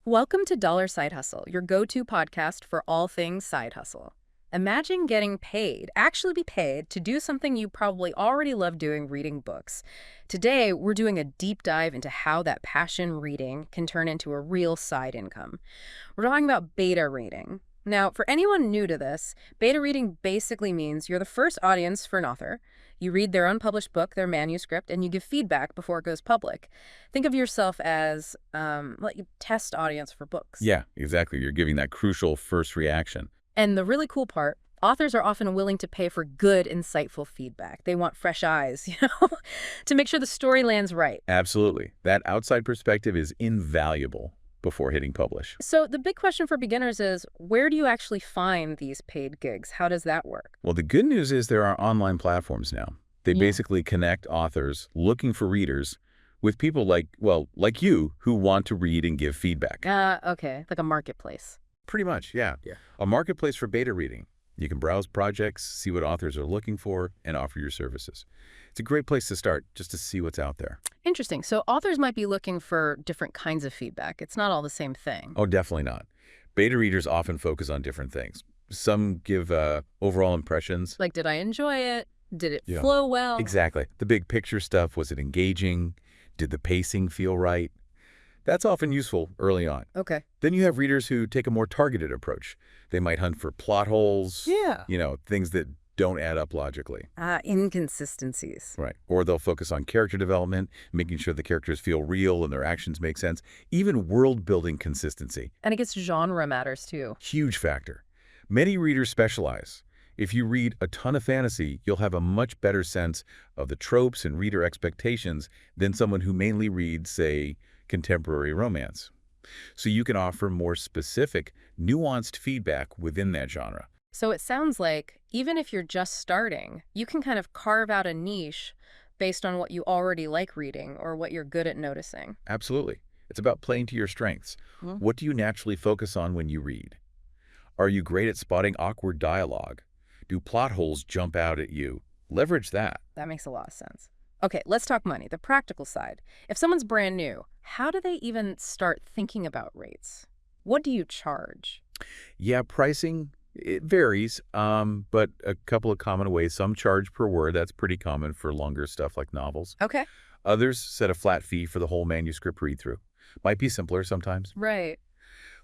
Welcome to Dollar Side Hustle, your go-to podcast for all things side hustle. Imagine getting paid, actually be paid, to do something you probably already love doing, reading books. Today, we're doing a deep dive into how that passion reading can turn into a real side income. We're talking about beta reading. Now, for anyone new to this, beta reading basically means you're the first audience for an author. You read their unpublished book, their manuscript, and you give feedback before it goes public. Think of yourself as like a test audience for books. Yeah, exactly. You're giving that crucial first reaction. And the really cool part, authors are often willing to pay for good, insightful feedback. They want fresh eyes, to make sure the story lands right. Absolutely. That outside perspective is invaluable before hitting publish. So the big question for beginners is, where do you actually find these paid gigs? How does that work? Well, the good news is there are online platforms now. They Yeah. basically connect authors looking for readers with people like you who want to read and give feedback. Okay, like a marketplace. Pretty much, yeah. A marketplace for beta reading. You can browse projects, see what authors are looking for, and offer your services. It's a great place to start just to see what's out there. Interesting. So authors might be looking for different kinds of feedback. It's not all the same thing. Oh, definitely not. Beta readers often focus on different things. Some give overall impressions. Like, did I enjoy it? Did it Yeah. flow well? Exactly. The big picture stuff, was it engaging? Did the pacing feel right? That's often useful early on. Okay. Then you have readers who take a more targeted approach. They might hunt for plot holes, Yeah. things that don't add up logically. Inconsistencies. Right. Or they'll focus on character development, making sure the characters feel real and their actions make sense. Even world-building consistency. And I guess genre matters too. Huge factor. Many readers specialize. If you read a ton of fantasy, you'll have a much better sense of the tropes and reader expectations than someone who mainly reads, say, contemporary romance. So you can offer more specific, nuanced feedback within that genre. So it sounds like even if you're just starting, you can kind of carve out a niche based on what you already like reading or what you're good at noticing. Absolutely. It's about playing to your strengths. Hmm. What do you naturally focus on when you read? Are you great at spotting awkward dialogue? Do plot holes jump out at you? Leverage that. That makes a lot of sense. Okay, let's talk money, the practical side. If someone's brand new, how do they even start thinking about rates? What do you charge? Yeah, pricing, it varies, but a couple of common ways. Some charge per word. That's pretty common for longer stuff like novels. Okay. Others set a flat fee for the whole manuscript read-through. Might be simpler sometimes. Right.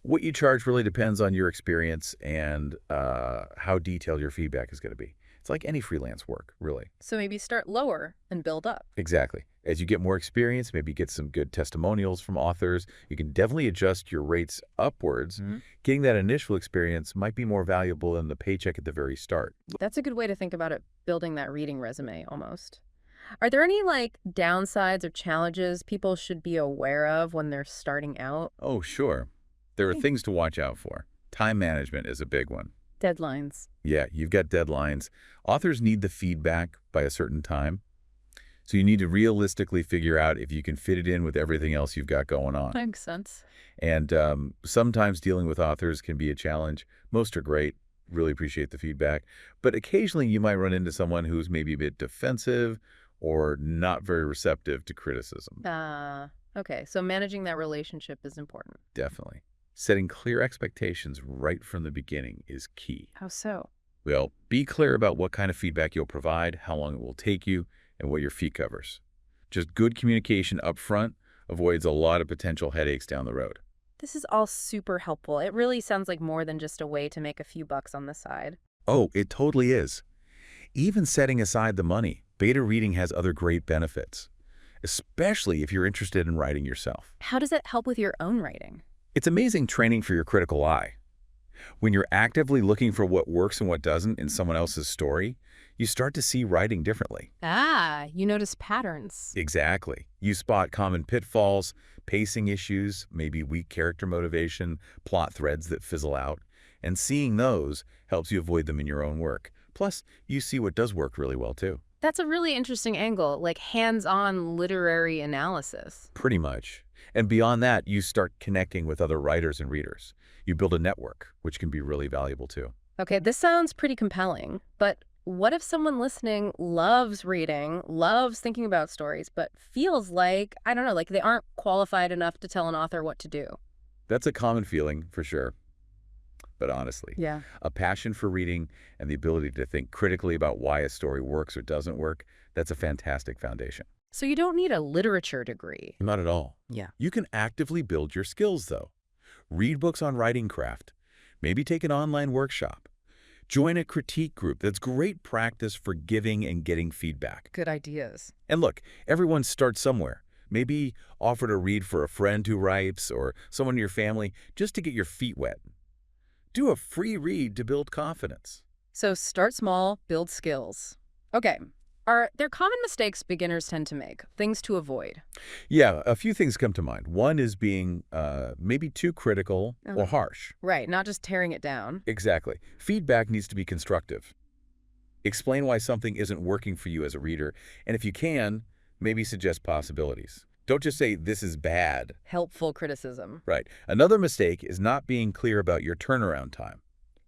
What you charge really depends on your experience and how detailed your feedback is going to be. It's like any freelance work, really. So maybe start lower and build up. Exactly. As you get more experience, maybe get some good testimonials from authors, you can definitely adjust your rates upwards. Mhm. Getting that initial experience might be more valuable than the paycheck at the very start. That's a good way to think about it, building that reading resume almost. Are there any downsides or challenges people should be aware of when they're starting out? Oh, sure. There are things to watch out for. Time management is a big one. Deadlines. Yeah, you've got deadlines. Authors need the feedback by a certain time. So you need to realistically figure out if you can fit it in with everything else you've got going on. Makes sense. And sometimes dealing with authors can be a challenge. Most are great. Really appreciate the feedback. But occasionally you might run into someone who's maybe a bit defensive or not very receptive to criticism. Okay, so managing that relationship is important. Definitely. Setting clear expectations right from the beginning is key. How so? Well, be clear about what kind of feedback you'll provide, how long it will take you, and what your fee covers. Just good communication up front avoids a lot of potential headaches down the road. This is all super helpful. It really sounds like more than just a way to make a few bucks on the side. Oh, it totally is. Even setting aside the money, beta reading has other great benefits, especially if you're interested in writing yourself. How does it help with your own writing? It's amazing training for your critical eye. When you're actively looking for what works and what doesn't in someone else's story, you start to see writing differently. You notice patterns. Exactly. You spot common pitfalls, pacing issues, maybe weak character motivation, plot threads that fizzle out, and seeing those helps you avoid them in your own work. Plus, you see what does work really well, too. That's a really interesting angle, like hands-on literary analysis. Pretty much. And beyond that, you start connecting with other writers and readers. You build a network, which can be really valuable, too. Okay, this sounds pretty compelling, but what if someone listening loves reading, loves thinking about stories, but feels like, I don't know, like they aren't qualified enough to tell an author what to do? That's a common feeling, for sure. But honestly, Yeah. a passion for reading and the ability to think critically about why a story works or doesn't work, that's a fantastic foundation. So you don't need a literature degree. Not at all. Yeah. You can actively build your skills, though. Read books on writing craft. Maybe take an online workshop. Join a critique group. That's great practice for giving and getting feedback. Good ideas. And look, everyone starts somewhere. Maybe offer to read for a friend who writes or someone in your family just to get your feet wet. Do a free read to build confidence. So start small, build skills. Okay. Are there common mistakes beginners tend to make? Things to avoid? Yeah, a few things come to mind. One is being maybe too critical or harsh. Right, not just tearing it down. Exactly. Feedback needs to be constructive. Explain why something isn't working for you as a reader, and if you can, maybe suggest possibilities. Don't just say, this is bad. Helpful criticism. Right. Another mistake is not being clear about your turnaround time.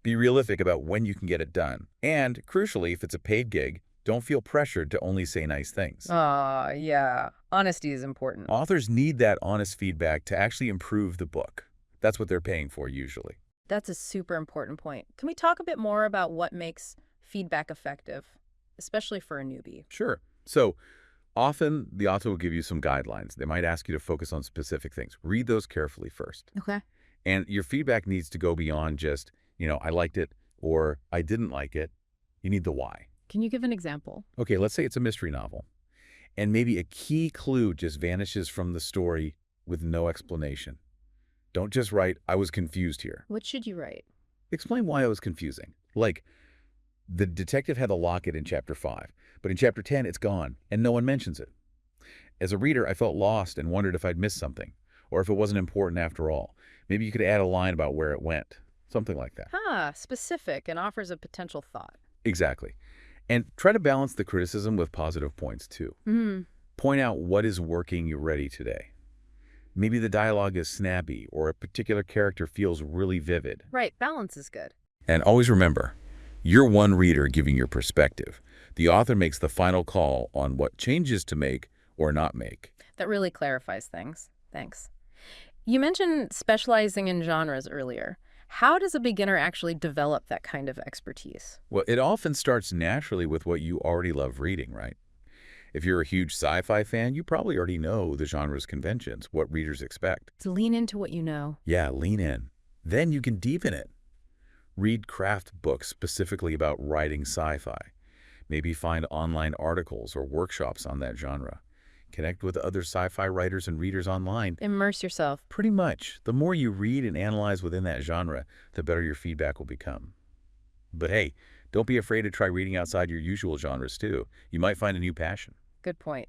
Be realistic about when you can get it done. And, crucially, if it's a paid gig, don't feel pressured to only say nice things. Yeah. Honesty is important. Authors need that honest feedback to actually improve the book. That's what they're paying for usually. That's a super important point. Can we talk a bit more about what makes feedback effective, especially for a newbie? Sure. So often the author will give you some guidelines. They might ask you to focus on specific things. Read those carefully first. Okay. And your feedback needs to go beyond just, I liked it or I didn't like it. You need the why. Can you give an example? Okay, let's say it's a mystery novel. And maybe a key clue just vanishes from the story with no explanation. Don't just write, I was confused here. What should you write? Explain why it was confusing. Like, the detective had the locket in Chapter 5, but in Chapter 10 it's gone, and no one mentions it. As a reader, I felt lost and wondered if I'd missed something, or if it wasn't important after all. Maybe you could add a line about where it went. Something like that. Specific and offers a potential thought. Exactly. And try to balance the criticism with positive points, too. Point out what is working already today. Maybe the dialogue is snappy or a particular character feels really vivid. Right, balance is good. And always remember, you're one reader giving your perspective. The author makes the final call on what changes to make or not make. That really clarifies things. Thanks. You mentioned specializing in genres earlier. How does a beginner actually develop that kind of expertise? Well, it often starts naturally with what you already love reading, right? If you're a huge sci-fi fan, you probably already know the genre's conventions, what readers expect. To lean into what you know. Yeah, lean in. Then you can deepen it. Read craft books specifically about writing sci-fi. Maybe find online articles or workshops on that genre. Connect with other sci-fi writers and readers online. Immerse yourself. Pretty much. The more you read and analyze within that genre, the better your feedback will become. But hey, don't be afraid to try reading outside your usual genres too. You might find a new passion. Good point.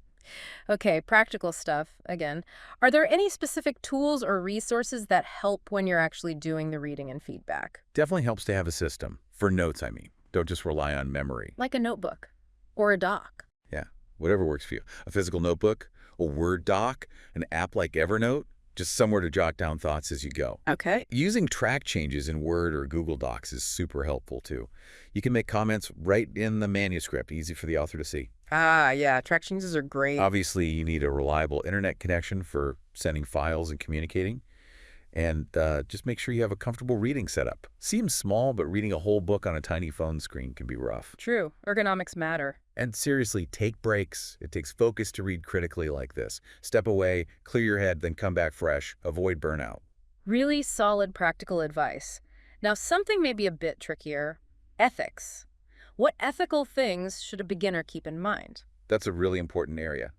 Okay, practical stuff, again. Are there any specific tools or resources that help when you're actually doing the reading and feedback? Definitely helps to have a system. For notes, I mean. Don't just rely on memory. Like a notebook or a doc. Yeah, whatever works for you. A physical notebook, a Word doc, an app like Evernote, just somewhere to jot down thoughts as you go. Okay. Using track changes in Word or Google Docs is super helpful too. You can make comments right in the manuscript, easy for the author to see. Yeah, track changes are great. Obviously, you need a reliable internet connection for sending files and communicating. And just make sure you have a comfortable reading setup. Seems small, but reading a whole book on a tiny phone screen can be rough. True. Ergonomics matter. And seriously, take breaks. It takes focus to read critically like this. Step away, clear your head, then come back fresh. Avoid burnout. Really solid practical advice. Now, something may be a bit trickier. Ethics. What ethical things should a beginner keep in mind? That's a really important area.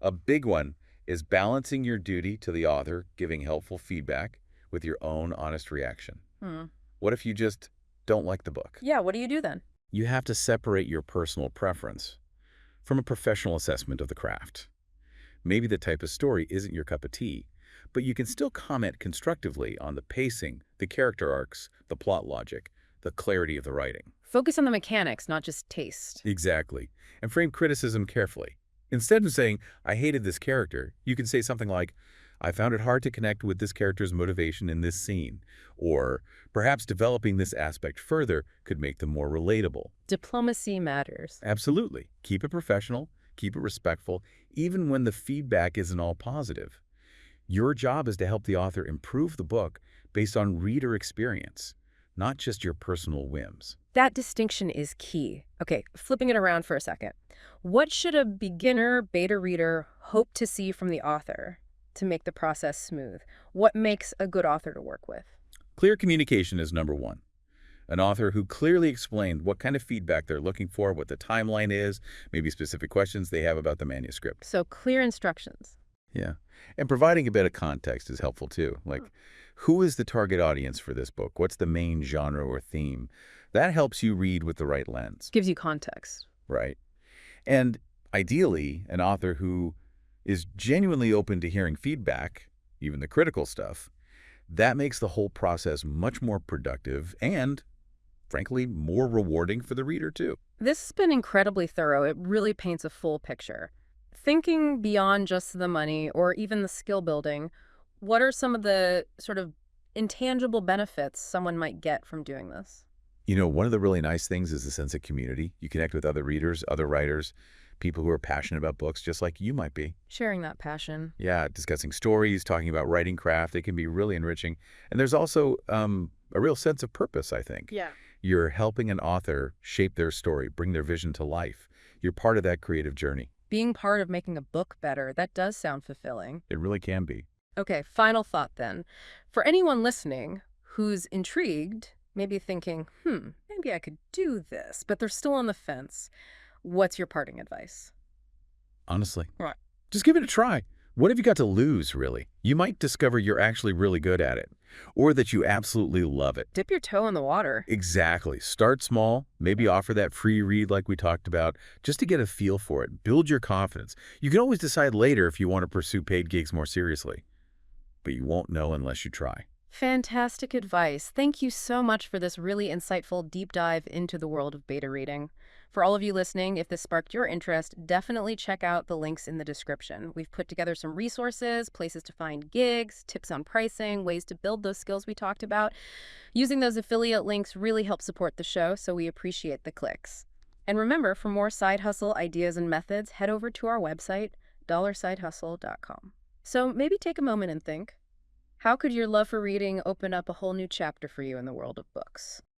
A big one is balancing your duty to the author, giving helpful feedback, with your own honest reaction. What if you just don't like the book? Yeah, what do you do then? You have to separate your personal preference from a professional assessment of the craft. Maybe the type of story isn't your cup of tea, but you can still comment constructively on the pacing, the character arcs, the plot logic, the clarity of the writing. Focus on the mechanics, not just taste. Exactly. And frame criticism carefully. Instead of saying, I hated this character, you can say something like, I found it hard to connect with this character's motivation in this scene. Or perhaps developing this aspect further could make them more relatable. Diplomacy matters. Absolutely. Keep it professional, keep it respectful, even when the feedback isn't all positive. Your job is to help the author improve the book based on reader experience, not just your personal whims. That distinction is key. Okay, flipping it around for a second. What should a beginner beta reader hope to see from the author to make the process smooth? What makes a good author to work with? Clear communication is number one. An author who clearly explained what kind of feedback they're looking for, what the timeline is, maybe specific questions they have about the manuscript. So clear instructions. Yeah. And providing a bit of context is helpful too. Like, who is the target audience for this book? What's the main genre or theme? That helps you read with the right lens, Gives you context. right? And ideally, an author who is genuinely open to hearing feedback, even the critical stuff, that makes the whole process much more productive and, frankly, more rewarding for the reader too. This has been incredibly thorough. It really paints a full picture. Thinking beyond just the money or even the skill building, what are some of the sort of intangible benefits someone might get from doing this? You know, one of the really nice things is the sense of community. You connect with other readers, other writers, people who are passionate about books, just like you might be. Sharing that passion. Yeah, discussing stories, talking about writing craft, it can be really enriching. And there's also a real sense of purpose, I think. Yeah. You're helping an author shape their story, bring their vision to life. You're part of that creative journey. Being part of making a book better, that does sound fulfilling. It really can be. Okay, final thought then. For anyone listening who's intrigued, maybe thinking, maybe I could do this, but they're still on the fence, what's your parting advice? Honestly. Right. Just give it a try. What have you got to lose, really? You might discover you're actually really good at it, or that you absolutely love it. Dip your toe in the water. Exactly. Start small, maybe offer that free read like we talked about, just to get a feel for it. Build your confidence. You can always decide later if you want to pursue paid gigs more seriously, but you won't know unless you try. Fantastic advice. Thank you so much for this really insightful deep dive into the world of beta reading. For all of you listening, if this sparked your interest, definitely check out the links in the description. We've put together some resources, places to find gigs, tips on pricing, ways to build those skills we talked about. Using those affiliate links really helps support the show, so we appreciate the clicks. And remember, for more side hustle ideas and methods, head over to our website, dollarsidehustle.com. So maybe take a moment and think, how could your love for reading open up a whole new chapter for you in the world of books?